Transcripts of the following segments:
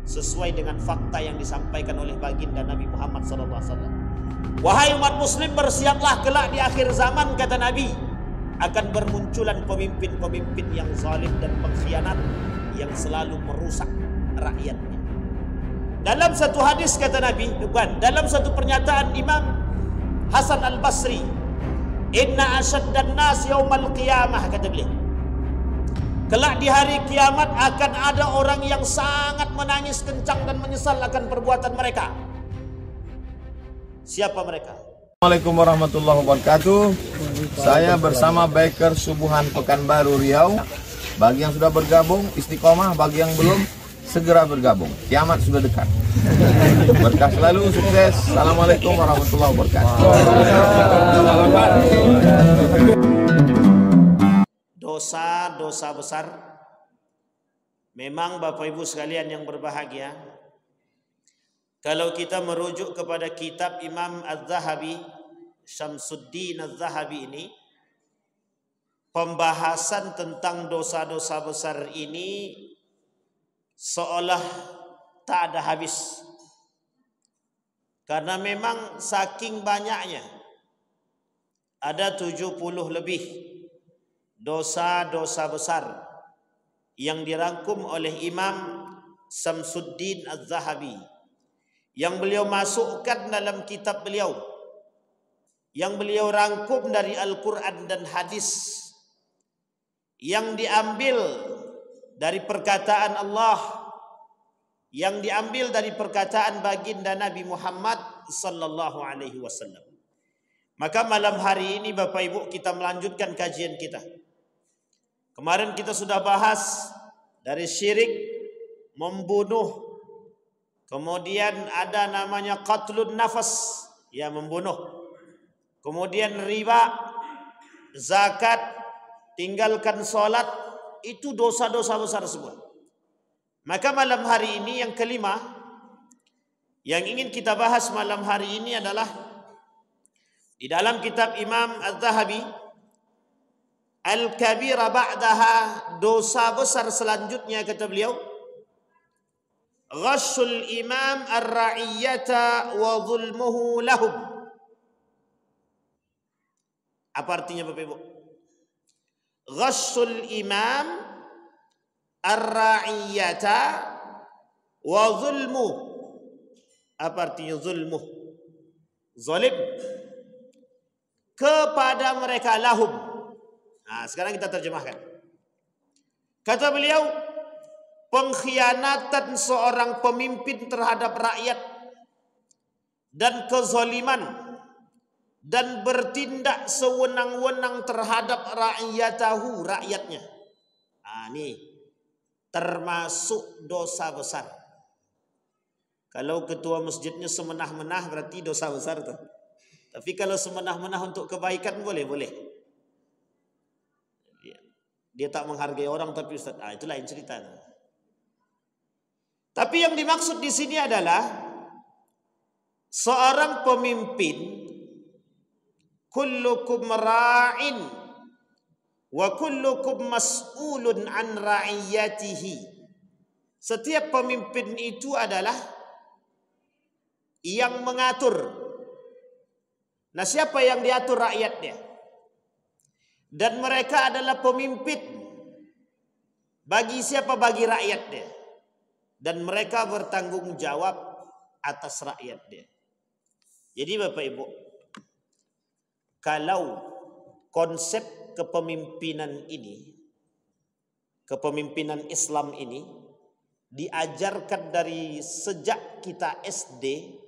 sesuai dengan fakta yang disampaikan oleh baginda Nabi Muhammad SAW. Wahai umat muslim, bersiaplah kelak di akhir zaman, kata Nabi, akan bermunculan pemimpin-pemimpin yang zalim dan pengkhianat yang selalu merusak rakyatnya. Dalam satu hadis kata Nabi, dalam satu pernyataan Imam Hasan Al-Basri, inna asyaddan nas yaumal qiyamah, kata beliau, kelak di hari kiamat akan ada orang yang sangat menangis kencang dan menyesal akan perbuatan mereka. Siapa mereka? Assalamualaikum warahmatullahi wabarakatuh. Saya bersama Biker Subuhan Pekanbaru Riau. Bagi yang sudah bergabung istiqomah, bagi yang belum segera bergabung. Kiamat sudah dekat. Berkah selalu, sukses. Assalamualaikum warahmatullahi wabarakatuh. Dosa-dosa besar. Memang Bapak Ibu sekalian yang berbahagia, kalau kita merujuk kepada kitab Imam Az-Zahabi, Syamsuddin Az-Zahabi ini, pembahasan tentang dosa-dosa besar ini seolah tak ada habis. Karena memang saking banyaknya, ada 70 lebih dosa-dosa besar yang dirangkum oleh Imam Syamsuddin Az-Zahabi, yang beliau masukkan dalam kitab beliau, yang beliau rangkum dari Al-Quran dan hadis, yang diambil dari perkataan Allah, yang diambil dari perkataan baginda Nabi Muhammad sallallahu alaihi wasallam. Maka malam hari ini Bapak Ibu kita melanjutkan kajian kita. Kemarin kita sudah bahas dari syirik, membunuh, kemudian ada namanya qatlun nafas, ya membunuh. Kemudian riba, zakat, tinggalkan sholat, itu dosa-dosa besar semua. Maka malam hari ini yang kelima yang ingin kita bahas malam hari ini adalah di dalam kitab Imam Az-Zahabi, Al-Kabira ba'daha, dosa besar selanjutnya kata beliau, Ghashul imam ar-ra'iyyata wa zulmuhu lahum. Apa artinya Bapak Ibu? Ghashul imam ar-ra'iyyata wa zulmu. Apa artinya zulmu? Zalim kepada mereka, lahum. Nah, sekarang kita terjemahkan. Kata beliau, pengkhianatan seorang pemimpin terhadap rakyat dan kezaliman dan bertindak sewenang-wenang terhadap rakyatahu, rakyatnya. Nah, ini termasuk dosa besar. Kalau ketua masjidnya semenah-menah berarti dosa besar tuh. Tapi kalau semenah-menah untuk kebaikan boleh. Dia tak menghargai orang tapi Ustaz, itu lain cerita. Tapi yang dimaksud di sini adalah seorang pemimpin, kullukum ra'in wa kullukum mas'ulun an ra'iyatihi. Setiap pemimpin itu adalah yang mengatur. Nah, siapa yang diatur? Rakyatnya. Dan mereka adalah pemimpin. Bagi siapa? Bagi rakyatnya. Dan mereka bertanggung jawab atas rakyatnya. Jadi Bapak Ibu, kalau konsep kepemimpinan ini, kepemimpinan Islam ini diajarkan dari sejak kita SD,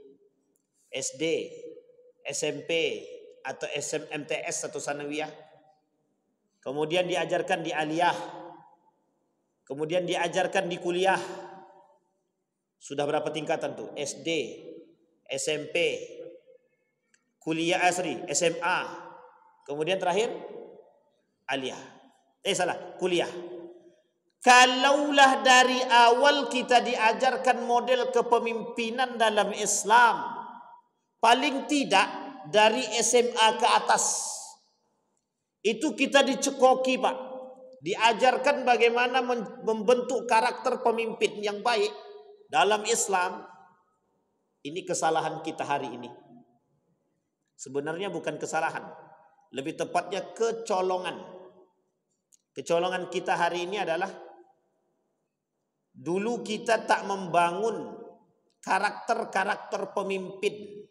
SMP atau MTS atau sanawiyah, kemudian diajarkan di aliyah, kemudian diajarkan di kuliah. Sudah berapa tingkatan tuh? SD, SMP, kuliah asri, SMA, kemudian terakhir aliyah. Kuliah. Kalaulah dari awal kita diajarkan model kepemimpinan dalam Islam, paling tidak dari SMA ke atas, itu kita dicekoki Pak. Diajarkan bagaimana membentuk karakter pemimpin yang baik. dalam Islam, ini kesalahan kita hari ini. Sebenarnya bukan kesalahan, lebih tepatnya kecolongan. Kecolongan kita hari ini adalah dulu kita tak membangun karakter-karakter pemimpin,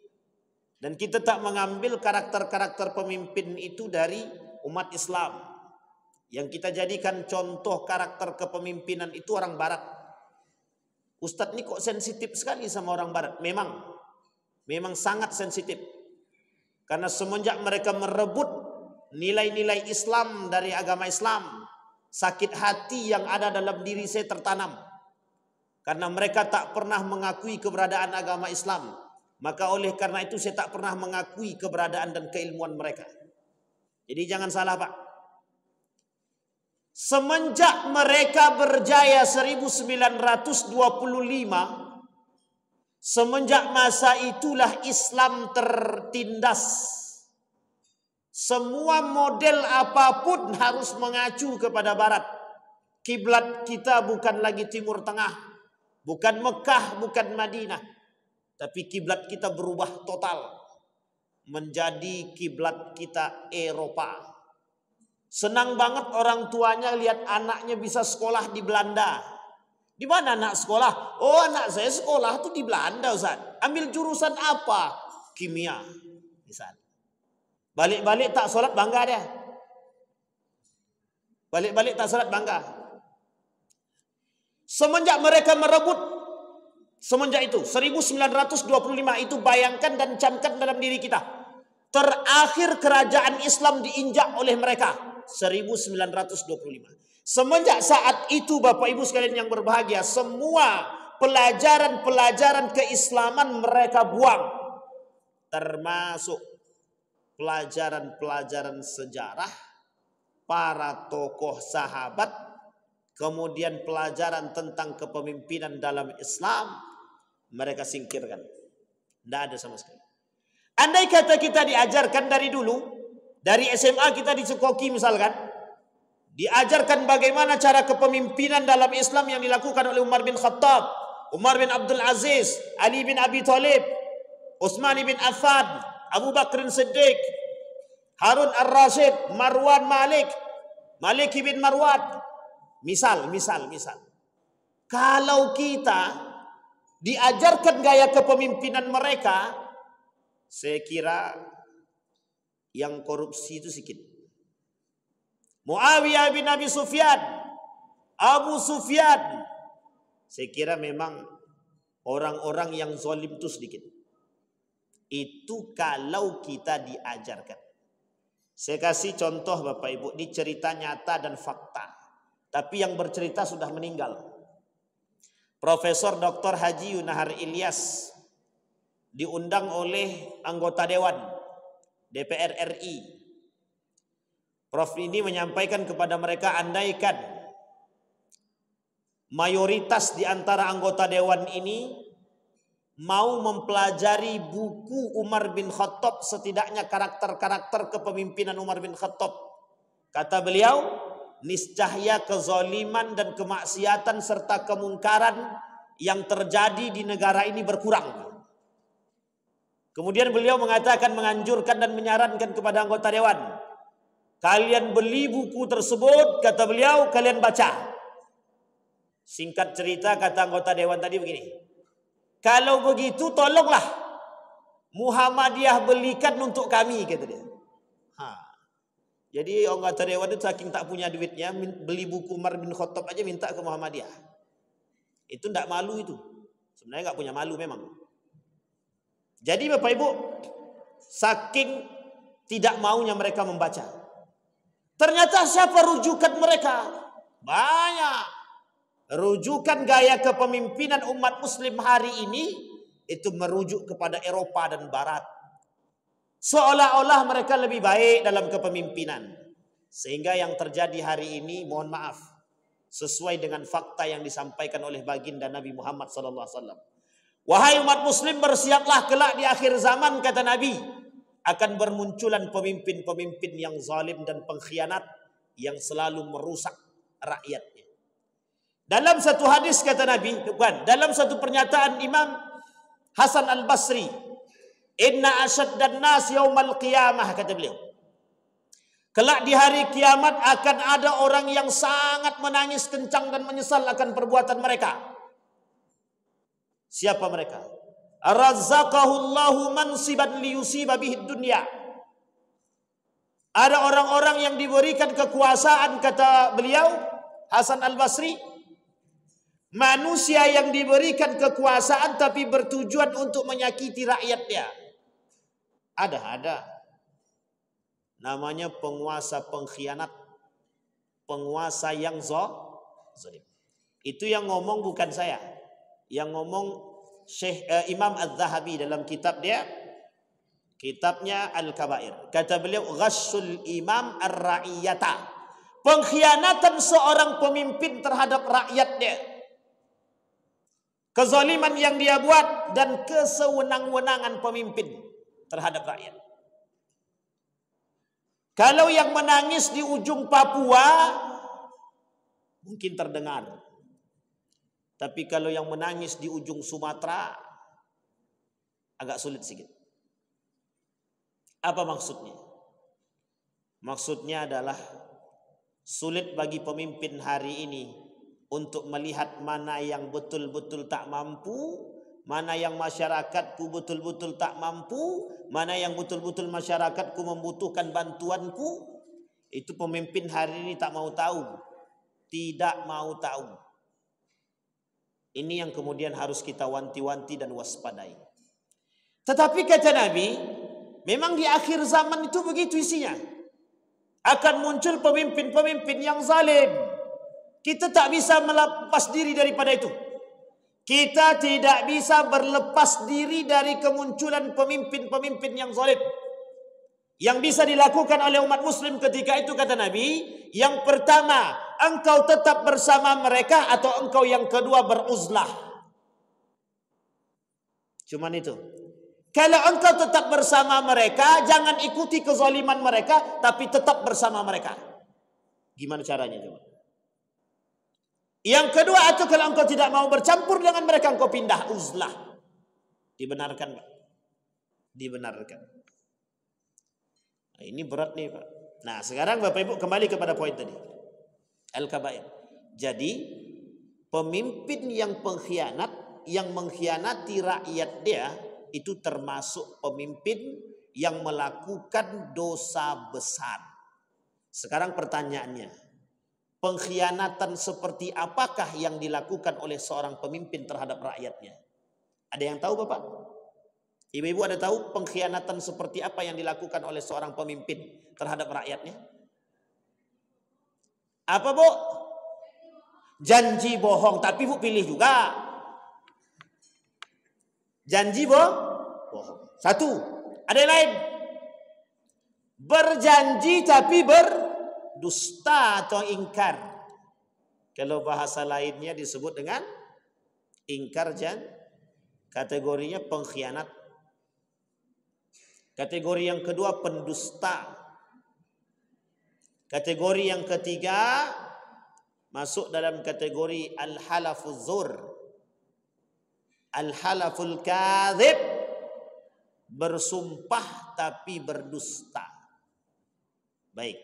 dan kita tak mengambil karakter-karakter pemimpin itu dari umat Islam. Yang kita jadikan contoh karakter kepemimpinan itu orang Barat. Ustadz ini kok sensitif sekali sama orang Barat? Memang sangat sensitif. Karena semenjak mereka merebut nilai-nilai Islam dari agama Islam, sakit hati yang ada dalam diri saya tertanam. Karena mereka tak pernah mengakui keberadaan agama Islam. Maka oleh karena itu saya tak pernah mengakui keberadaan dan keilmuan mereka. Jadi jangan salah Pak. Semenjak mereka berjaya 1925, semenjak masa itulah Islam tertindas. Semua model apapun harus mengacu kepada Barat. Kiblat kita bukan lagi Timur Tengah, bukan Mekah, bukan Madinah, tapi kiblat kita berubah total menjadi kiblat kita Eropa. Senang banget orang tuanya lihat anaknya bisa sekolah di Belanda. Di mana anak sekolah? Oh, anak saya sekolah tuh di Belanda, Ustaz. Ambil jurusan apa? Kimia, misal. Balik-balik tak sholat bangga dia. Balik-balik tak sholat bangga. Semenjak mereka merebut, semenjak itu 1925 itu bayangkan dan camkan dalam diri kita. Terakhir kerajaan Islam diinjak oleh mereka 1925. Semenjak saat itu Bapak Ibu sekalian yang berbahagia, semua pelajaran-pelajaran keislaman mereka buang. Termasuk pelajaran-pelajaran sejarah, para tokoh sahabat, kemudian pelajaran tentang kepemimpinan dalam Islam, mereka singkirkan. Tidak ada sama sekali. Andai kata kita diajarkan dari dulu, dari SMA kita dicekoki misalkan, diajarkan bagaimana cara kepemimpinan dalam Islam yang dilakukan oleh Umar bin Khattab, Umar bin Abdul Aziz, Ali bin Abi Thalib, Utsman bin Affan, Abu Bakr Siddiq, Harun Ar-Rasyid, Marwan Malik, Malik bin Marwan. Misal. Kalau kita diajarkan gaya kepemimpinan mereka, saya kira yang korupsi itu sedikit. Muawiyah bin Abi Sufyan, Abu Sufyan, saya kira memang orang-orang yang zalim itu sedikit. Itu kalau kita diajarkan. Saya kasih contoh Bapak Ibu, ini cerita nyata dan fakta. Tapi yang bercerita sudah meninggal. Profesor Dr. Haji Yunahar Ilyas diundang oleh anggota Dewan DPR RI. Prof ini menyampaikan kepada mereka, andaikan mayoritas di antara anggota Dewan ini mau mempelajari buku Umar bin Khattab, setidaknya karakter-karakter kepemimpinan Umar bin Khattab, kata beliau, niscaya kezaliman dan kemaksiatan serta kemungkaran yang terjadi di negara ini berkurang. Kemudian beliau mengatakan, menganjurkan dan menyarankan kepada anggota Dewan, kalian beli buku tersebut, kata beliau, kalian baca. Singkat cerita, kata anggota Dewan tadi begini, kalau begitu tolonglah Muhammadiyah belikan untuk kami, kata dia. Jadi anggota Dewan itu saking tak punya duitnya, beli buku Umar bin Khattab aja minta ke Muhammadiyah. Itu tidak malu itu. Sebenarnya nggak punya malu memang. Jadi Bapak Ibu, saking tidak maunya mereka membaca, ternyata siapa rujukan mereka? Banyak. Rujukan gaya kepemimpinan umat muslim hari ini itu merujuk kepada Eropa dan Barat. Seolah-olah mereka lebih baik dalam kepemimpinan. Sehingga yang terjadi hari ini, mohon maaf, sesuai dengan fakta yang disampaikan oleh baginda Nabi Muhammad SAW. Wahai umat muslim, bersiaplah kelak di akhir zaman, kata Nabi, akan bermunculan pemimpin-pemimpin yang zalim dan pengkhianat yang selalu merusak rakyatnya. Dalam satu hadis kata Nabi, bukan, dalam satu pernyataan Imam Hasan Al-Basri, inna asyaddan nas yaumal qiyamah, kata beliau. Kelak di hari kiamat akan ada orang yang sangat menangis kencang dan menyesal akan perbuatan mereka. Siapa mereka? Razzaqahullahu mansiban liyusiba bihi dunya. Ada orang-orang yang diberikan kekuasaan, kata beliau Hasan Al-Basri, manusia yang diberikan kekuasaan tapi bertujuan untuk menyakiti rakyatnya. Ada. Namanya penguasa pengkhianat, penguasa yang zalim. Itu yang ngomong bukan saya. Yang ngomong Imam Az-Zahabi dalam kitabnya Al-Kabair. Kata beliau, ghassul imam ar-ra'iyata. Pengkhianatan seorang pemimpin terhadap rakyatnya. Kezaliman yang dia buat dan kesewenang-wenangan pemimpin terhadap rakyat. Kalau yang menangis di ujung Papua mungkin terdengar. Tapi kalau yang menangis di ujung Sumatera agak sulit sedikit. Apa maksudnya? Maksudnya adalah sulit bagi pemimpin hari ini untuk melihat mana yang betul-betul tak mampu, mana yang masyarakatku betul-betul tak mampu, mana yang betul-betul masyarakatku membutuhkan bantuanku. Itu pemimpin hari ini tak mau tahu, tidak mau tahu. Ini yang kemudian harus kita wanti-wanti dan waspadai. Tetapi kata Nabi, memang di akhir zaman itu begitu isinya. Akan muncul pemimpin-pemimpin yang zalim. Kita tak bisa melepas diri daripada itu. Kita tidak bisa berlepas diri dari kemunculan pemimpin-pemimpin yang zalim. Yang bisa dilakukan oleh umat muslim ketika itu, kata Nabi, yang pertama, engkau tetap bersama mereka, atau engkau yang kedua beruzlah. Cuman itu. Kalau engkau tetap bersama mereka, jangan ikuti kezaliman mereka, tapi tetap bersama mereka. Gimana caranya coba? Yang kedua, atau kalau engkau tidak mau bercampur dengan mereka, engkau pindah, uzlah. Dibenarkan, Pak? Dibenarkan. Nah, ini berat nih, Pak. Nah, sekarang Bapak Ibu kembali kepada poin tadi. Al-Kabair. Jadi, pemimpin yang pengkhianat, yang mengkhianati rakyat dia, itu termasuk pemimpin yang melakukan dosa besar. Sekarang pertanyaannya, pengkhianatan seperti apakah yang dilakukan oleh seorang pemimpin terhadap rakyatnya? Ada yang tahu, Bapak? Ibu-ibu ada tahu pengkhianatan seperti apa yang dilakukan oleh seorang pemimpin terhadap rakyatnya? Apa, Bu? Janji bohong, tapi Bu pilih juga. Janji bohong. Satu. Ada yang lain? Berjanji tapi berdusta atau ingkar. Kalau bahasa lainnya disebut dengan ingkar janji. Kategorinya pengkhianat. Kategori yang kedua pendusta. Kategori yang ketiga masuk dalam kategori al-halafuz zur. Al-halaful kadzib, bersumpah tapi berdusta. Baik.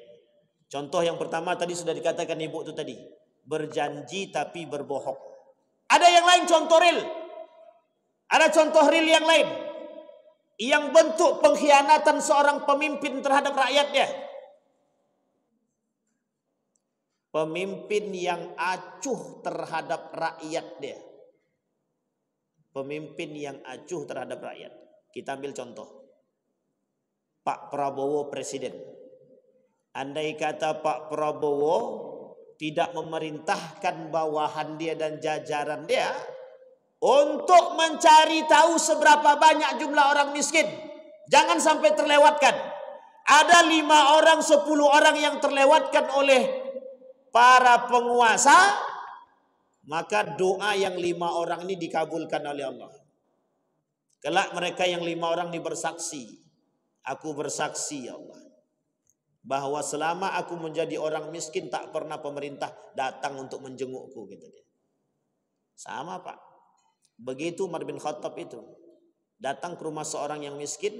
Contoh yang pertama tadi sudah dikatakan Ibu itu tadi, berjanji tapi berbohong. Ada yang lain contoh real. Ada contoh real yang lain. Yang bentuk pengkhianatan seorang pemimpin terhadap rakyatnya. Pemimpin yang acuh terhadap rakyatnya. Pemimpin yang acuh terhadap rakyat. Kita ambil contoh. Pak Prabowo presiden. Andai kata Pak Prabowo tidak memerintahkan bawahan dia dan jajaran dia untuk mencari tahu seberapa banyak jumlah orang miskin. Jangan sampai terlewatkan. Ada 5 orang, 10 orang yang terlewatkan oleh para penguasa. Maka doa yang 5 orang ini dikabulkan oleh Allah. Kelak mereka yang 5 orang ini bersaksi. Aku bersaksi ya Allah, bahwa selama aku menjadi orang miskin tak pernah pemerintah datang untuk menjengukku, gitu dia. Sama Pak. Begitu Umar bin Khattab itu datang ke rumah seorang yang miskin,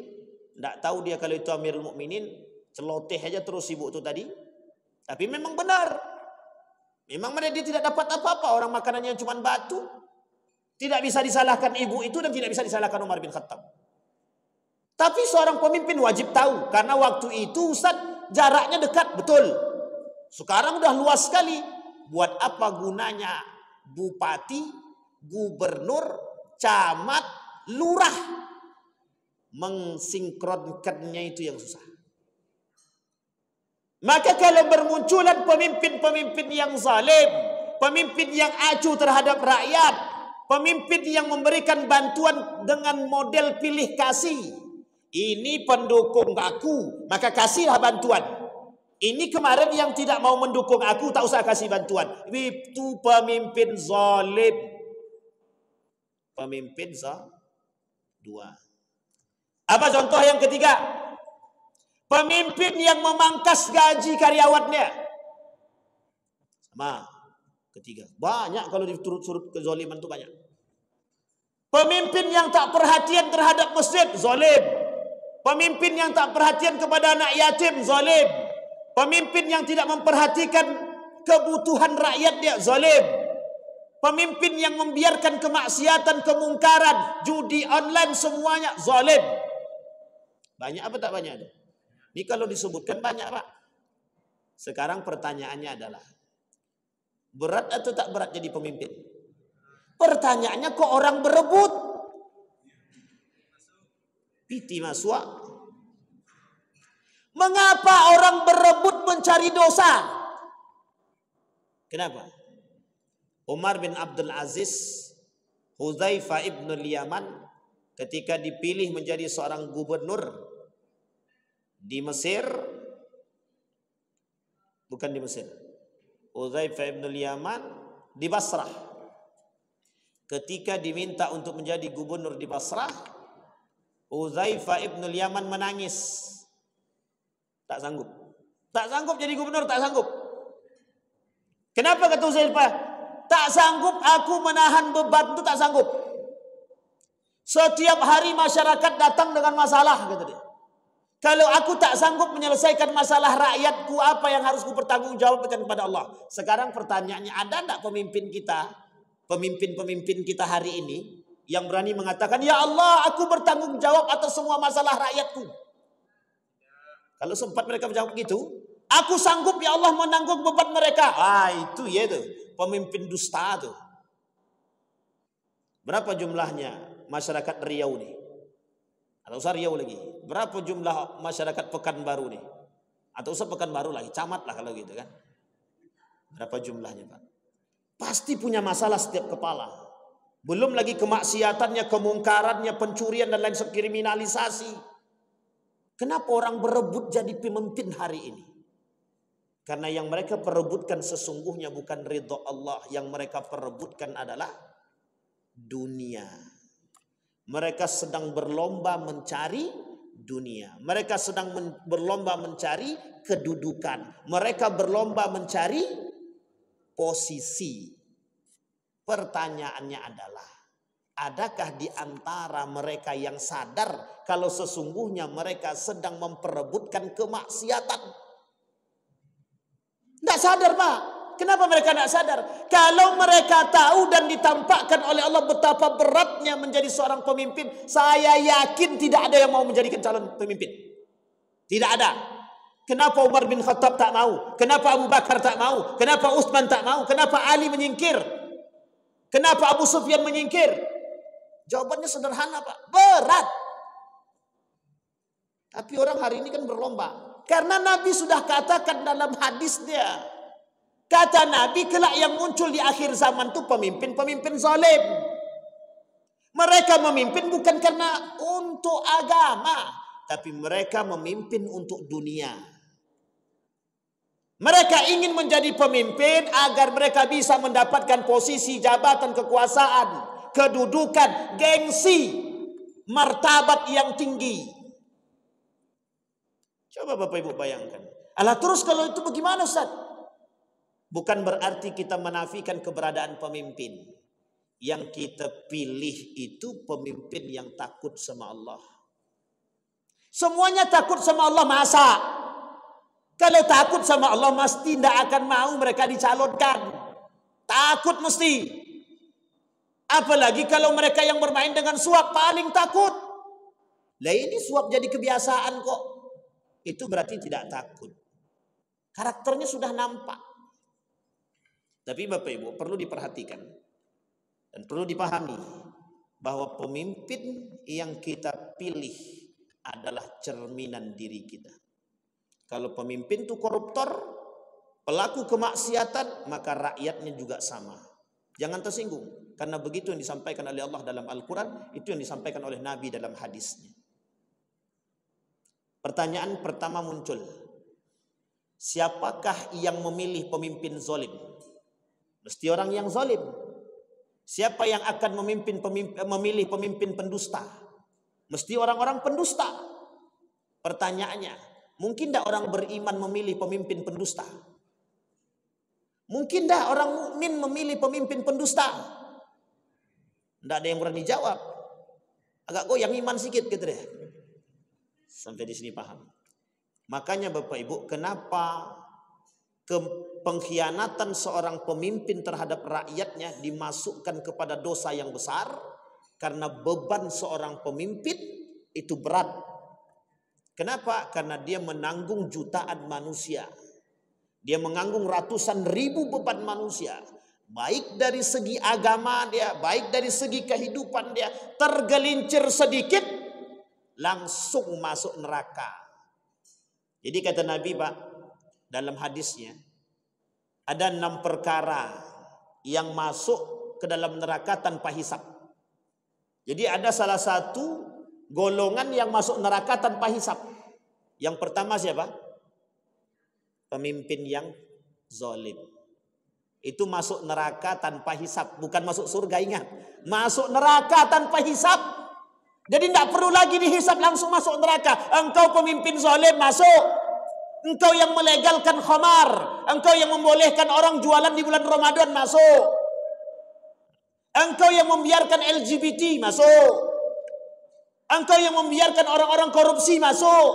tidak tahu dia kalau itu Amirul Mukminin, celoteh aja terus ibu itu tadi. Tapi memang benar. Memang dia tidak dapat apa-apa, orang makanannya cuma batu. Tidak bisa disalahkan ibu itu dan tidak bisa disalahkan Umar bin Khattab. Tapi seorang pemimpin wajib tahu, karena waktu itu Ustaz jaraknya dekat, betul. Sekarang udah luas sekali. Buat apa gunanya bupati, gubernur, camat, lurah? Mensinkronkannya itu yang susah. Maka kalau bermunculan pemimpin-pemimpin yang zalim, pemimpin yang acuh terhadap rakyat, pemimpin yang memberikan bantuan dengan model pilih kasih. Ini pendukung aku, maka kasihlah bantuan. Ini kemarin yang tidak mau mendukung aku, tak usah kasih bantuan. Itu pemimpin zalim. Pemimpin dua. Apa contoh yang ketiga? Pemimpin yang memangkas gaji karyawannya. Sama. Ketiga. Banyak kalau diturut-turut kezaliman itu banyak. Pemimpin yang tak perhatian terhadap masjid, zalim. Pemimpin yang tak perhatian kepada anak yatim, zalim. Pemimpin yang tidak memperhatikan kebutuhan rakyat, dia zalim. Pemimpin yang membiarkan kemaksiatan, kemungkaran, judi online, semuanya zalim. Banyak apa tak banyak? Ini kalau disebutkan banyak Pak. Sekarang pertanyaannya adalah, berat atau tak berat jadi pemimpin? Pertanyaannya kok orang berebut? Piti masuk. Mengapa orang berebut mencari dosa? Kenapa? Umar bin Abdul Aziz, Hudzaifah ibn Yaman, ketika dipilih menjadi seorang gubernur di Mesir, bukan di Mesir, Hudzaifah ibn Yaman di Basrah. Ketika diminta untuk menjadi gubernur di Basrah, Hudzaifah ibn Yaman menangis. Tak sanggup. Tak sanggup jadi gubernur, tak sanggup. Kenapa kata Hudzaifah? Tak sanggup aku menahan beban itu, tak sanggup. Setiap hari masyarakat datang dengan masalah, kata dia. Kalau aku tak sanggup menyelesaikan masalah rakyatku, apa yang harus ku pertanggungjawabkan kepada Allah? Sekarang pertanyaannya, ada tak pemimpin kita, pemimpin-pemimpin kita hari ini yang berani mengatakan, ya Allah, aku bertanggung jawab atas semua masalah rakyatku? Kalau sempat mereka menjawab begitu, aku sanggup ya Allah menanggung beban mereka. Itu ya tuh, pemimpin dusta tuh. Berapa jumlahnya masyarakat Riau nih? Atau usah Riau lagi. Berapa jumlah masyarakat Pekanbaru nih? Atau usah Pekanbaru lagi, camat lah kalau gitu kan. Berapa jumlahnya Pak? Pasti punya masalah setiap kepala. Belum lagi kemaksiatannya, kemungkarannya, pencurian dan lain sebagainya, kriminalisasi. Kenapa orang berebut jadi pemimpin hari ini? Karena yang mereka perebutkan sesungguhnya bukan ridho Allah. Yang mereka perebutkan adalah dunia. Mereka sedang berlomba mencari dunia. Mereka sedang berlomba mencari kedudukan. Mereka berlomba mencari posisi. Pertanyaannya adalah, adakah di antara mereka yang sadar kalau sesungguhnya mereka sedang memperebutkan kemaksiatan? Tidak sadar Pak. Kenapa mereka tidak sadar? Kalau mereka tahu dan ditampakkan oleh Allah betapa beratnya menjadi seorang pemimpin, saya yakin tidak ada yang mau menjadikan calon pemimpin. Tidak ada. Kenapa Umar bin Khattab tak mau? Kenapa Abu Bakar tak mau? Kenapa Utsman tak mau? Kenapa Ali menyingkir? Kenapa Abu Sufyan menyingkir? Jawabannya sederhana Pak. Berat. Tapi orang hari ini kan berlomba. Karena Nabi sudah katakan dalam hadisnya. Kata Nabi, kelak yang muncul di akhir zaman itu pemimpin-pemimpin zalim. Mereka memimpin bukan karena untuk agama, tapi mereka memimpin untuk dunia. Mereka ingin menjadi pemimpin agar mereka bisa mendapatkan posisi, jabatan, kekuasaan, kedudukan, gengsi, martabat yang tinggi. Coba Bapak Ibu bayangkan. Alah terus kalau itu bagaimana Ustaz? Bukan berarti kita menafikan keberadaan pemimpin. Yang kita pilih itu pemimpin yang takut sama Allah. Semuanya takut sama Allah, masa? Kalau takut sama Allah mesti tidak akan mau mereka dicalonkan. Takut mesti. Apalagi kalau mereka yang bermain dengan suap paling takut. Lah ini suap jadi kebiasaan kok. Itu berarti tidak takut. Karakternya sudah nampak. Tapi Bapak Ibu perlu diperhatikan dan perlu dipahami bahwa pemimpin yang kita pilih adalah cerminan diri kita. Kalau pemimpin itu koruptor, pelaku kemaksiatan, maka rakyatnya juga sama. Jangan tersinggung, karena begitu yang disampaikan oleh Allah dalam Al-Quran, itu yang disampaikan oleh Nabi dalam hadisnya. Pertanyaan pertama muncul, siapakah yang memilih pemimpin zalim? Mesti orang yang zalim. Siapa yang akan memilih pemimpin pendusta? Mesti orang-orang pendusta. Pertanyaannya, mungkin tidak orang beriman memilih pemimpin pendusta? Mungkin tidak orang mukmin memilih pemimpin pendusta? Tidak ada yang berani jawab. Agak goyang iman sedikit gitu deh. Sampai di sini paham. Makanya Bapak Ibu, kenapa pengkhianatan seorang pemimpin terhadap rakyatnya dimasukkan kepada dosa yang besar? Karena beban seorang pemimpin itu berat. Kenapa? Karena dia menanggung jutaan manusia. Dia menanggung ratusan ribu beban manusia. Baik dari segi agama dia, baik dari segi kehidupan dia. Tergelincir sedikit, langsung masuk neraka. Jadi kata Nabi Pak, dalam hadisnya, ada 6 perkara yang masuk ke dalam neraka tanpa hisab. Jadi ada salah satu golongan yang masuk neraka tanpa hisab. Yang pertama siapa? Pemimpin yang zalim. Itu masuk neraka tanpa hisab, bukan masuk surga, ingat. Masuk neraka tanpa hisab. Jadi tidak perlu lagi dihisab, langsung masuk neraka. Engkau pemimpin zalim, masuk. Engkau yang melegalkan khamar, engkau yang membolehkan orang jualan di bulan Ramadan, masuk. Engkau yang membiarkan LGBT, masuk. Engkau yang membiarkan orang-orang korupsi, masuk.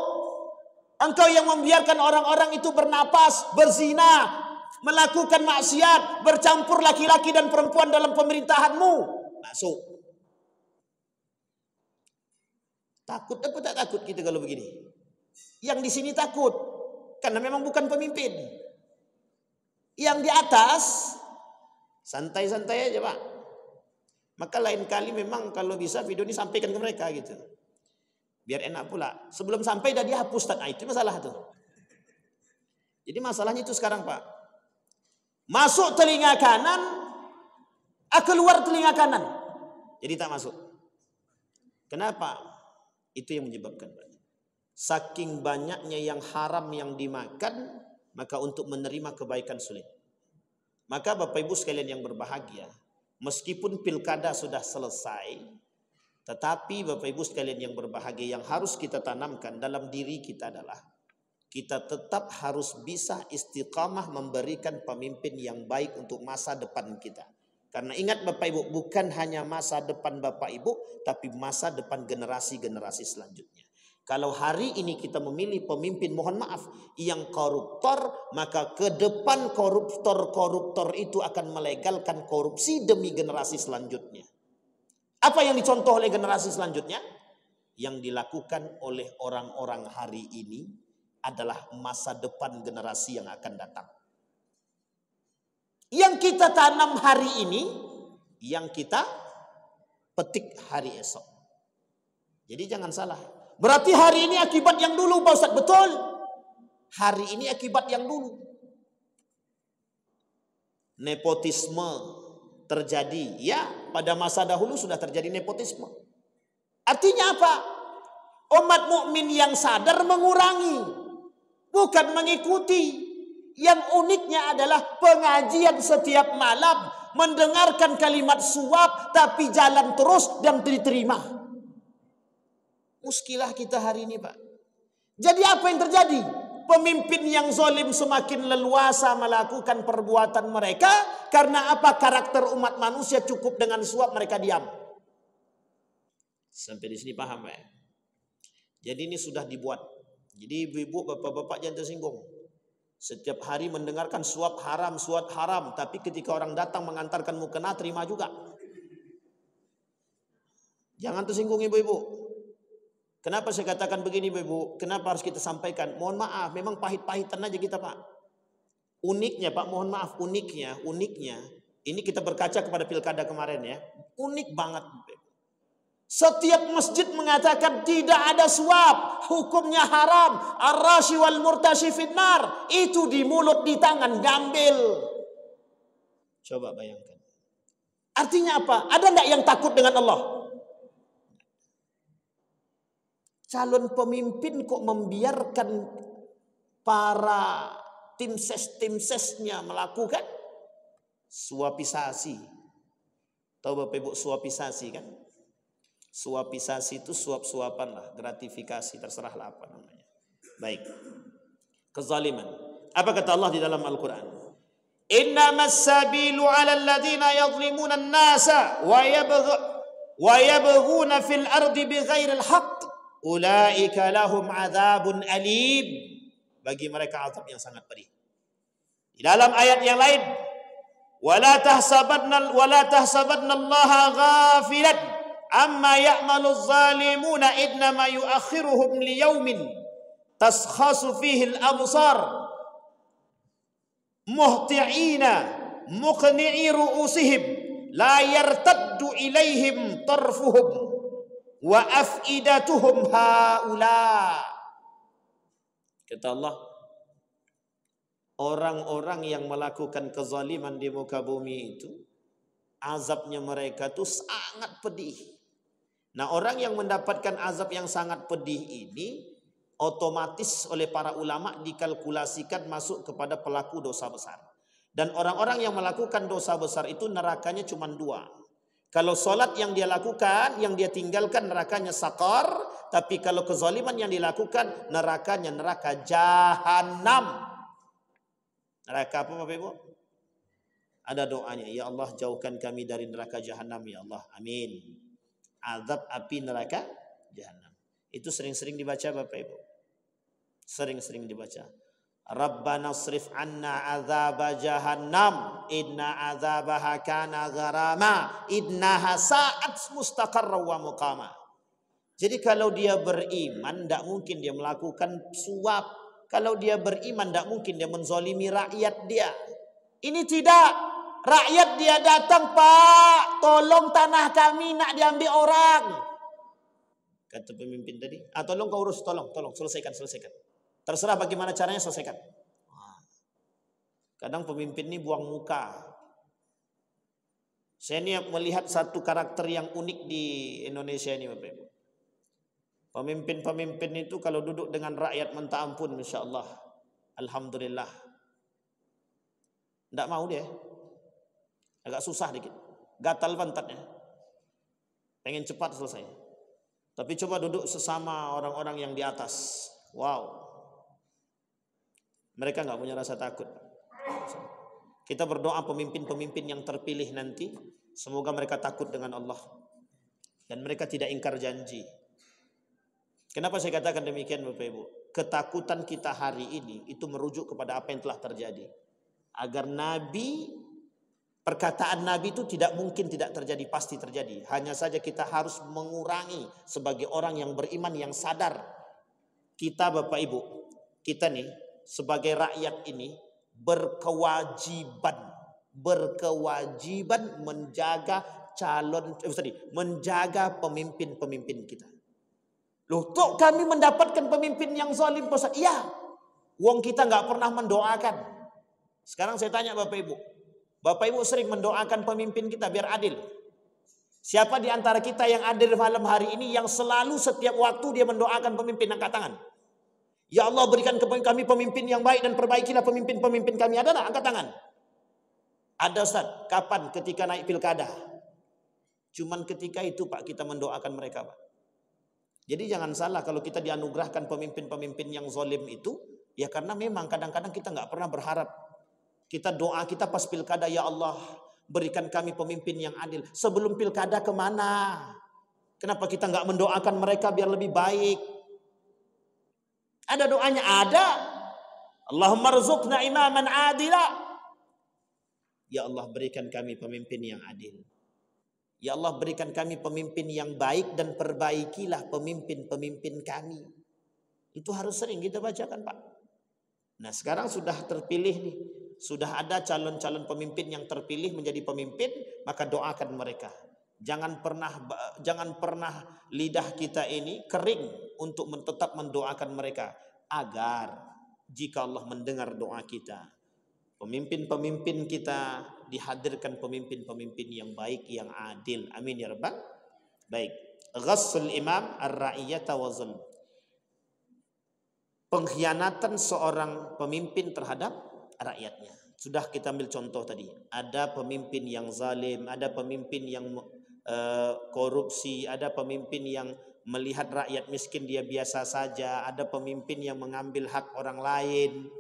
Engkau yang membiarkan orang-orang itu bernapas, berzina, melakukan maksiat, bercampur laki-laki dan perempuan dalam pemerintahanmu, masuk. Takut apa tak takut kita kalau begini? Yang di sini takut karena memang bukan pemimpin. Yang di atas santai-santai aja, Pak. Maka lain kali memang kalau bisa video ini sampaikan ke mereka gitu. Biar enak pula. Sebelum sampai dah dihapus. Nah, itu masalah tuh. Jadi masalahnya itu sekarang, Pak. Masuk telinga kanan, keluar telinga kanan. Jadi tak masuk. Kenapa? Itu yang menyebabkan, Pak. Saking banyaknya yang haram yang dimakan, maka untuk menerima kebaikan sulit. Maka Bapak Ibu sekalian yang berbahagia, meskipun pilkada sudah selesai, tetapi Bapak Ibu sekalian yang berbahagia, yang harus kita tanamkan dalam diri kita adalah kita tetap harus bisa istiqamah memberikan pemimpin yang baik untuk masa depan kita. Karena ingat Bapak Ibu, bukan hanya masa depan Bapak Ibu, tapi masa depan generasi-generasi selanjutnya. Kalau hari ini kita memilih pemimpin, mohon maaf, yang koruptor, maka ke depan koruptor-koruptor itu akan melegalkan korupsi demi generasi selanjutnya. Apa yang dicontoh oleh generasi selanjutnya? Yang dilakukan oleh orang-orang hari ini adalah masa depan generasi yang akan datang. Yang kita tanam hari ini, yang kita petik hari esok. Jadi jangan salah. Berarti hari ini akibat yang dulu, Pak Ustaz. Betul. Hari ini akibat yang dulu. Nepotisme terjadi. Ya, pada masa dahulu sudah terjadi nepotisme. Artinya apa? Umat mukmin yang sadar mengurangi, bukan mengikuti. Yang uniknya adalah pengajian setiap malam, mendengarkan kalimat suap, tapi jalan terus dan diterima. Muskilah kita hari ini, Pak. Jadi apa yang terjadi? Pemimpin yang zalim semakin leluasa melakukan perbuatan mereka. Karena apa? Karakter umat manusia cukup dengan suap mereka diam. Sampai di sini paham ya? Jadi ini sudah dibuat. Jadi ibu-ibu, bapak-bapak jangan tersinggung. Setiap hari mendengarkan suap haram. Tapi ketika orang datang mengantarkan mukena, terima juga. Jangan tersinggung ibu-ibu. Kenapa saya katakan begini ibu-ibu? Kenapa harus kita sampaikan? Mohon maaf, memang pahit-pahitan aja kita Pak. Uniknya Pak, mohon maaf, uniknya. Ini kita berkaca kepada pilkada kemarin ya. Unik banget. Setiap masjid mengatakan tidak ada suap. Hukumnya haram. Ar-rashi wal murtashi finnar. Itu di mulut, di tangan, gambil. Coba bayangkan. Artinya apa? Ada enggak yang takut dengan Allah? Calon pemimpin kok membiarkan para tim sesnya melakukan suapisasi. Tahu Bapak Ibu suapisasi kan? Suapisasi itu suap-suapan lah, gratifikasi, terserahlah apa namanya. Baik. Kezaliman. Apa kata Allah di dalam Al-Quran? Innamas sabilu 'alal ladzina yadhlimuna an-nasa wa yabghuna fil ardi bighairil haqq. Ulaika lahum adzabun alim. Bagi mereka azab yang sangat pedih. Di dalam ayat yang lain, wala tahsabanna Allaha ghafilan amma ya'malu adh-dhalimuna innama yu'akhiruhum liyaumin taskhasu fihi al-absar muhti'ina muqni'i ru'usihim la yartaddu ilaihim tarfuhum wa afidatuhum haula. Kata Allah, orang-orang yang melakukan kezaliman di muka bumi itu azabnya mereka itu sangat pedih. Nah, orang yang mendapatkan azab yang sangat pedih ini otomatis oleh para ulama dikalkulasikan masuk kepada pelaku dosa besar. Dan orang-orang yang melakukan dosa besar itu nerakanya cuma dua. Kalau solat yang dia lakukan, yang dia tinggalkan nerakanya sakar. Tapi kalau kezaliman yang dilakukan, nerakanya neraka jahanam. Neraka apa Bapak Ibu? Ada doanya. Ya Allah jauhkan kami dari neraka jahanam ya Allah. Amin. Azab api neraka jahanam. Itu sering-sering dibaca Bapak Ibu. Sering-sering dibaca. Rabbana srif anna azaba jahannam inna azabaha kana gharama innaha sa'at mustaqarra wa muqama. Jadi kalau dia beriman tidak mungkin dia melakukan suap. Kalau dia beriman tidak mungkin dia menzolimi rakyat dia. Ini tidak. Rakyat dia datang, Pak, tolong tanah kami nak diambil orang. Kata pemimpin tadi, tolong kau urus, tolong selesaikan. Terserah bagaimana caranya selesaikan. Kadang pemimpin ini buang muka. Saya ini melihat satu karakter yang unik di Indonesia ini Bapak Ibu. Pemimpin-pemimpin itu kalau duduk dengan rakyat minta ampun, Masya Allah, Alhamdulillah. Tidak mau dia. Agak susah dikit. Gatal pantatnya. Pengen cepat selesai. Tapi coba duduk sesama orang-orang yang di atas. Wow. Mereka nggak punya rasa takut. Kita berdoa pemimpin-pemimpin yang terpilih nanti, semoga mereka takut dengan Allah. Dan mereka tidak ingkar janji. Kenapa saya katakan demikian Bapak Ibu? Ketakutan kita hari ini itu merujuk kepada apa yang telah terjadi. Agar perkataan Nabi itu tidak mungkin tidak terjadi, pasti terjadi. Hanya saja kita harus mengurangi sebagai orang yang beriman, yang sadar. Kita Bapak Ibu, kita nih sebagai rakyat ini berkewajiban menjaga menjaga pemimpin-pemimpin kita. Loh, kok kami mendapatkan pemimpin yang zalim, Pak? Iya. Wong kita nggak pernah mendoakan. Sekarang saya tanya Bapak Ibu. Bapak Ibu sering mendoakan pemimpin kita biar adil. Siapa di antara kita yang adil malam hari ini yang selalu setiap waktu dia mendoakan pemimpin? Angkat tangan. Ya Allah berikan kepada kami pemimpin yang baik dan perbaikilah pemimpin-pemimpin kami. Ada tak? Angkat tangan. Ada Ustaz. Kapan? Ketika naik pilkada. Cuman ketika itu Pak kita mendoakan mereka Pak. Jadi jangan salah kalau kita dianugerahkan pemimpin-pemimpin yang zalim itu. Ya karena memang kadang-kadang kita nggak pernah berharap. Kita doa kita pas pilkada, ya Allah berikan kami pemimpin yang adil. Sebelum pilkada kemana? Kenapa kita nggak mendoakan mereka biar lebih baik? Ada doanya, ada. Allahumma rzuqna imaman adila. Ya Allah berikan kami pemimpin yang adil. Ya Allah berikan kami pemimpin yang baik dan perbaikilah pemimpin-pemimpin kami. Itu harus sering kita bacakan, Pak. Nah sekarang sudah terpilih nih. Sudah ada calon-calon pemimpin yang terpilih menjadi pemimpin, maka doakan mereka. Jangan pernah lidah kita ini kering untuk tetap mendoakan mereka. Agar jika Allah mendengar doa kita, pemimpin-pemimpin kita dihadirkan pemimpin-pemimpin yang baik, yang adil. Amin ya rabbal. Baik. Ghassul imam ar-ra'iyata wa zulm. Pengkhianatan seorang pemimpin terhadap rakyatnya. Sudah kita ambil contoh tadi. Ada pemimpin yang zalim, ada pemimpin yang korupsi, ada pemimpin yang melihat rakyat miskin dia biasa saja, ada pemimpin yang mengambil hak orang lain,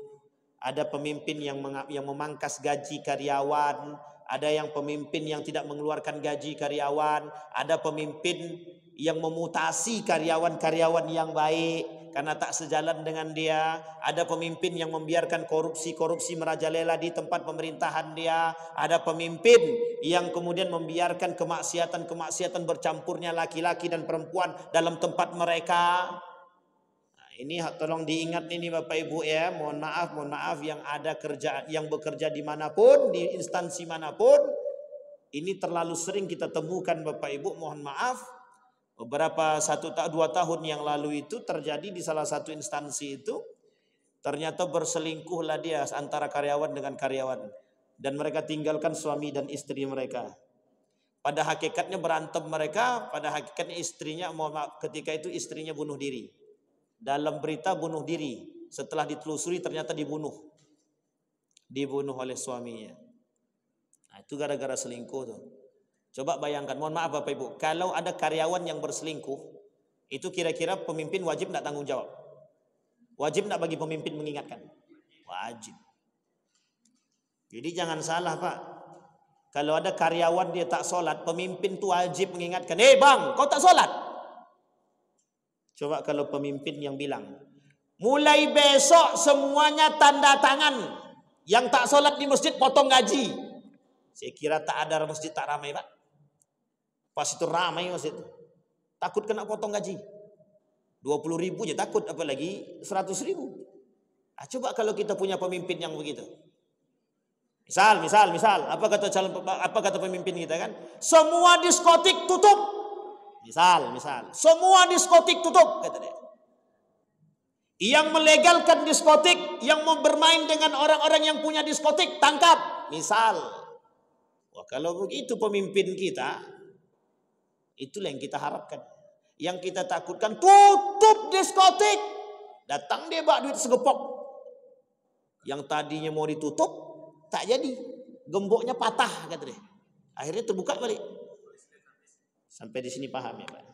ada pemimpin yang memangkas gaji karyawan, ada yang pemimpin yang tidak mengeluarkan gaji karyawan, ada pemimpin yang memutasi karyawan-karyawan yang baik karena tak sejalan dengan dia, ada pemimpin yang membiarkan korupsi merajalela di tempat pemerintahan dia, ada pemimpin yang kemudian membiarkan kemaksiatan bercampurnya laki-laki dan perempuan dalam tempat mereka. Nah, ini tolong diingat ini Bapak Ibu ya, mohon maaf yang ada kerjaan, yang bekerja dimanapun, di instansi manapun, ini terlalu sering kita temukan Bapak Ibu, mohon maaf. Beberapa 1-2 tahun yang lalu itu terjadi di salah satu instansi itu, ternyata berselingkuhlah dia antara karyawan dengan karyawan, dan mereka tinggalkan suami dan istri mereka. Pada hakikatnya berantem mereka, pada hakikatnya istrinya, mohon maaf, ketika itu istrinya bunuh diri. Dalam berita bunuh diri, setelah ditelusuri ternyata dibunuh oleh suaminya. Nah, itu gara-gara selingkuh tuh. Coba bayangkan, mohon maaf Bapak Ibu, kalau ada karyawan yang berselingkuh, itu kira-kira pemimpin wajib tidak tanggung jawab? Wajib tidak bagi pemimpin mengingatkan? Wajib. Jadi jangan salah Pak. Kalau ada karyawan dia tak sholat, pemimpin itu wajib mengingatkan, bang, kau tak sholat. Coba kalau pemimpin yang bilang, mulai besok semuanya tanda tangan, yang tak sholat di masjid potong gaji. Saya kira tak ada masjid tak ramai Pak. Pas itu ramai masjid. Takut kena potong gaji. 20.000 aja takut, apalagi 100.000. Nah, coba kalau kita punya pemimpin yang begitu. Misal, apa kata pemimpin kita kan? Semua diskotik tutup. Misal, semua diskotik tutup, kata dia. Yang melegalkan diskotik, yang mau bermain dengan orang-orang yang punya diskotik, tangkap. Misal. Wah, kalau begitu pemimpin kita, itulah yang kita harapkan. Yang kita takutkan, tutup diskotik. Datang dia bak duit segepok. Yang tadinya mau ditutup, tak jadi. Gemboknya patah, kata dia. Akhirnya terbuka balik. Sampai di sini paham ya Pak?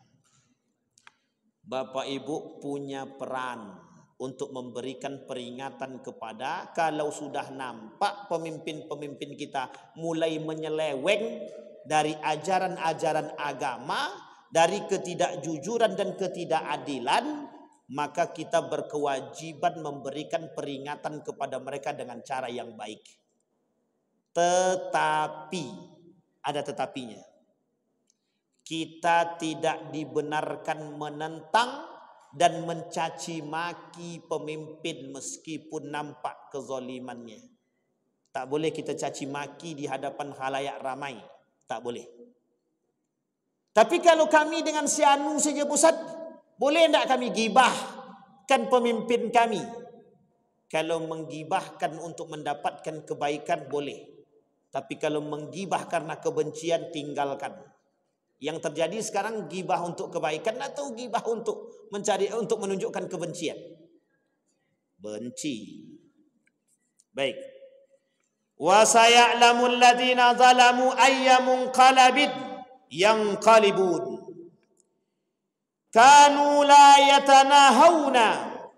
Bapak Ibu punya peran untuk memberikan peringatan kepada, kalau sudah nampak pemimpin-pemimpin kita mulai menyeleweng dari ajaran-ajaran agama, dari ketidakjujuran dan ketidakadilan, maka kita berkewajiban memberikan peringatan kepada mereka dengan cara yang baik. Tetapi, ada tetapinya. Kita tidak dibenarkan menentang dan mencaci maki pemimpin meskipun nampak kezalimannya. Tak boleh kita caci maki di hadapan khalayak ramai. Tak boleh. Tapi kalau kami dengan si anu saja Ustaz, boleh tidak kami gibahkan pemimpin kami? Kalau menggibahkan untuk mendapatkan kebaikan boleh. Tapi kalau menggibah karena kebencian, tinggalkan. Yang terjadi sekarang gibah untuk kebaikan atau gibah untuk menunjukkan kebencian? Benci. Baik. Wa saya'lamul ladzina zalamu ayyamun qalabid yanqalibun. Kanu la yatanahawna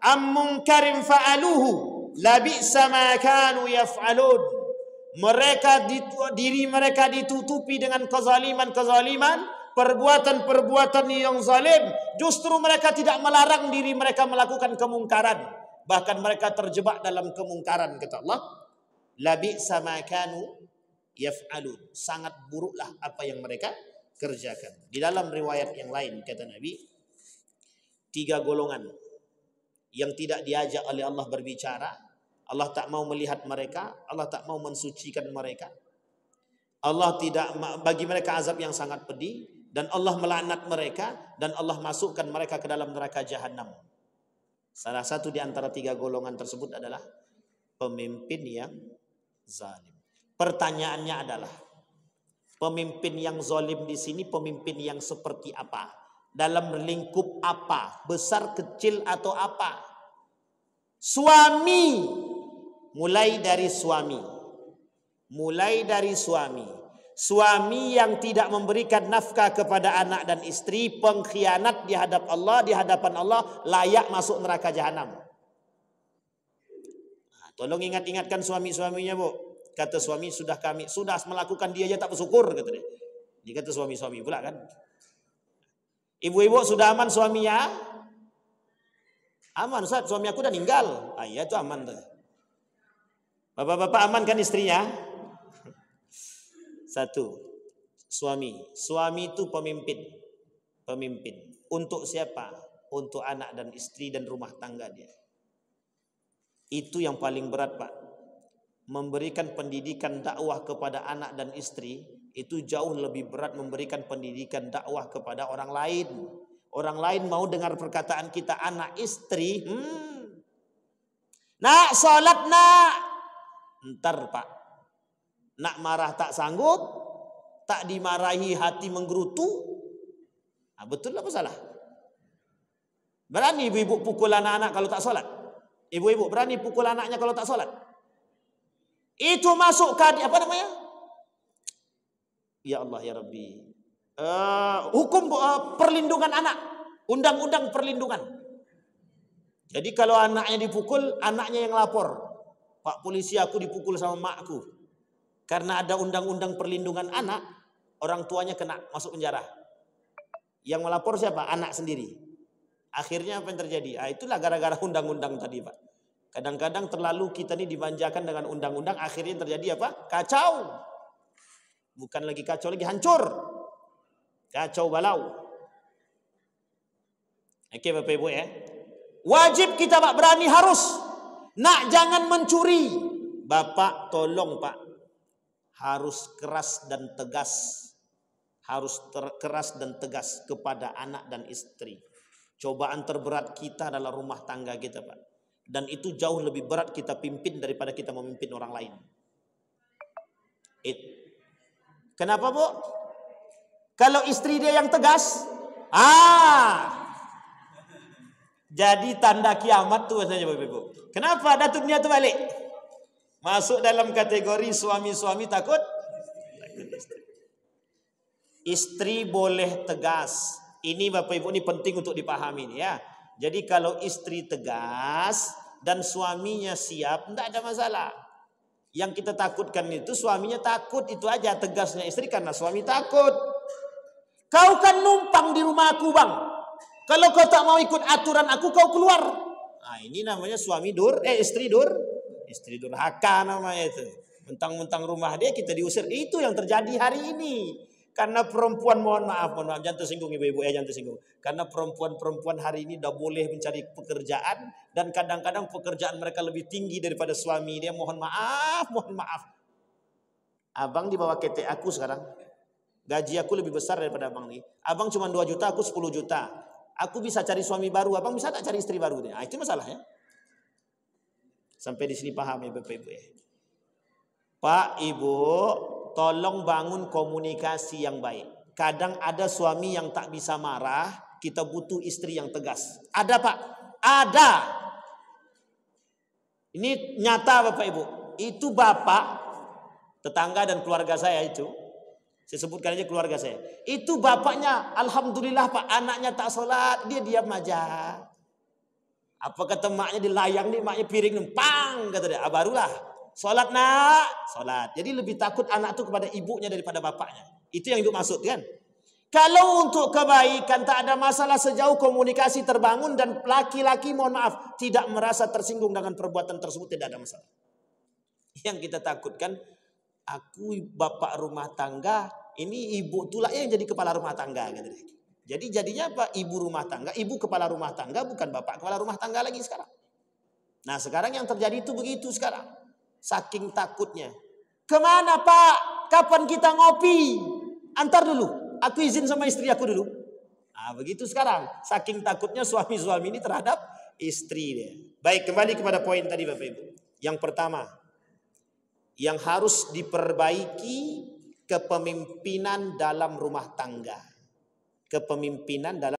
am munkarin fa'aluhu labi'sa ma kanu yaf'alun. Diri mereka ditutupi dengan kezaliman, perbuatan-perbuatan yang zalim. Justru mereka tidak melarang diri mereka melakukan kemungkaran, bahkan mereka terjebak dalam kemungkaran, kata Allah. Labi'sa ma kanu yaf'alun. Sangat buruklah apa yang mereka kerjakan. Di dalam riwayat yang lain kata Nabi, 3 golongan yang tidak diajak oleh Allah berbicara. Allah tak mau melihat mereka, Allah tak mau mensucikan mereka. Allah tidak bagi mereka azab yang sangat pedih, dan Allah melaknat mereka, dan Allah masukkan mereka ke dalam neraka jahanam. Salah satu di antara 3 golongan tersebut adalah pemimpin yang zalim. Pertanyaannya adalah, pemimpin yang zalim di sini pemimpin yang seperti apa? Dalam lingkup apa? Besar, kecil, atau apa? Suami, mulai dari suami. Suami yang tidak memberikan nafkah kepada anak dan istri, pengkhianat di hadapan Allah, layak masuk neraka jahanam. Tolong ingatkan suami-suaminya, Bu. Kata suami, sudah melakukan, dia aja tak bersyukur, kata dia. Dia kata suami-suami pula kan. Ibu-ibu sudah aman suaminya? Aman, Ustaz, suami aku udah meninggal. Iya, itu aman tuh. Bapak-bapak aman kan istrinya? 1. Suami itu pemimpin. Untuk siapa? Untuk anak dan istri dan rumah tangga dia. Itu yang paling berat, Pak. Memberikan pendidikan dakwah kepada anak dan istri itu jauh lebih berat memberikan pendidikan dakwah kepada orang lain. Orang lain mau dengar perkataan kita, anak istri, nak sholat nak, ntar Pak, nak marah tak sanggup, tak dimarahi hati menggerutu. Betul apa salah? Berani ibu-ibu pukul anak-anak kalau tak sholat? Ibu-ibu berani pukul anaknya kalau tak sholat? Itu masuk ke apa namanya? Ya Allah ya Rabbi. Hukum perlindungan anak, undang-undang perlindungan. Jadi kalau anaknya dipukul, anaknya yang lapor. Pak polisi, aku dipukul sama makku. Karena ada undang-undang perlindungan anak, orang tuanya kena masuk penjara. Yang melapor siapa? Anak sendiri. Akhirnya apa yang terjadi? Itulah gara-gara undang-undang tadi, Pak. Kadang-kadang terlalu kita ini dimanjakan dengan undang-undang, akhirnya terjadi apa? Kacau. Bukan lagi kacau, lagi hancur. Kacau balau. Oke Bapak Ibu ya. Wajib kita Pak, berani, harus. Nak jangan mencuri. Bapak tolong Pak. Harus keras dan tegas. Keras dan tegas kepada anak dan istri. Cobaan terberat kita adalah rumah tangga kita Pak. Dan itu jauh lebih berat kita pimpin daripada kita memimpin orang lain. Kenapa Bu? Kalau istri dia yang tegas, jadi tanda kiamat tuh saja Bapak Ibu. Kenapa datuknya tuh balik? Masuk dalam kategori suami-suami takut istri. Istri boleh tegas. Ini Bapak Ibu, ini penting untuk dipahami ya. Jadi kalau istri tegas dan suaminya siap, tidak ada masalah. Yang kita takutkan itu suaminya takut, itu aja tegasnya istri karena suami takut. Kau kan numpang di rumah aku Bang. Kalau kau tak mau ikut aturan aku, kau keluar. Ini namanya istri durhaka namanya itu. Mentang-mentang rumah dia kita diusir. Itu yang terjadi hari ini. Karena perempuan, mohon maaf, jangan tersinggung ibu-ibu ya, jangan tersinggung. Karena perempuan hari ini udah boleh mencari pekerjaan dan kadang-kadang pekerjaan mereka lebih tinggi daripada suami dia. Mohon maaf. Abang di bawah KT aku sekarang. Gaji aku lebih besar daripada abang nih. Abang cuma 2 juta, aku 10 juta. Aku bisa cari suami baru, abang bisa tak cari istri baru? Itu masalahnya. Sampai di sini paham ya Bapak Ibu ya. Pak Ibu, tolong bangun komunikasi yang baik. Kadang ada suami yang tak bisa marah, kita butuh istri yang tegas. Ada Pak? Ada. Ini nyata Bapak Ibu. Itu bapak, tetangga dan keluarga saya itu. Saya sebutkan aja keluarga saya. Itu bapaknya, alhamdulillah Pak, anaknya tak sholat, dia diam aja. Apa kata maknya dilayang nih, maknya piring pang kata dia. Barulah sholat nak, sholat. Jadi lebih takut anak tuh kepada ibunya daripada bapaknya. Itu yang dimaksud kan. Kalau untuk kebaikan tak ada masalah sejauh komunikasi terbangun dan laki-laki mohon maaf tidak merasa tersinggung dengan perbuatan tersebut, tidak ada masalah. Yang kita takutkan, aku bapak rumah tangga, ini ibu tulah yang jadi kepala rumah tangga gitu. Jadi jadinya apa? Ibu rumah tangga, ibu kepala rumah tangga, bukan bapak kepala rumah tangga lagi sekarang. Nah sekarang yang terjadi itu begitu sekarang. Saking takutnya. Kemana Pak? Kapan kita ngopi? Antar dulu. Aku izin sama istri aku dulu. Nah begitu sekarang. Saking takutnya suami-suami ini terhadap istri dia. Baik, kembali kepada poin tadi Bapak Ibu. Yang pertama, yang harus diperbaiki kepemimpinan dalam rumah tangga. Kepemimpinan dalam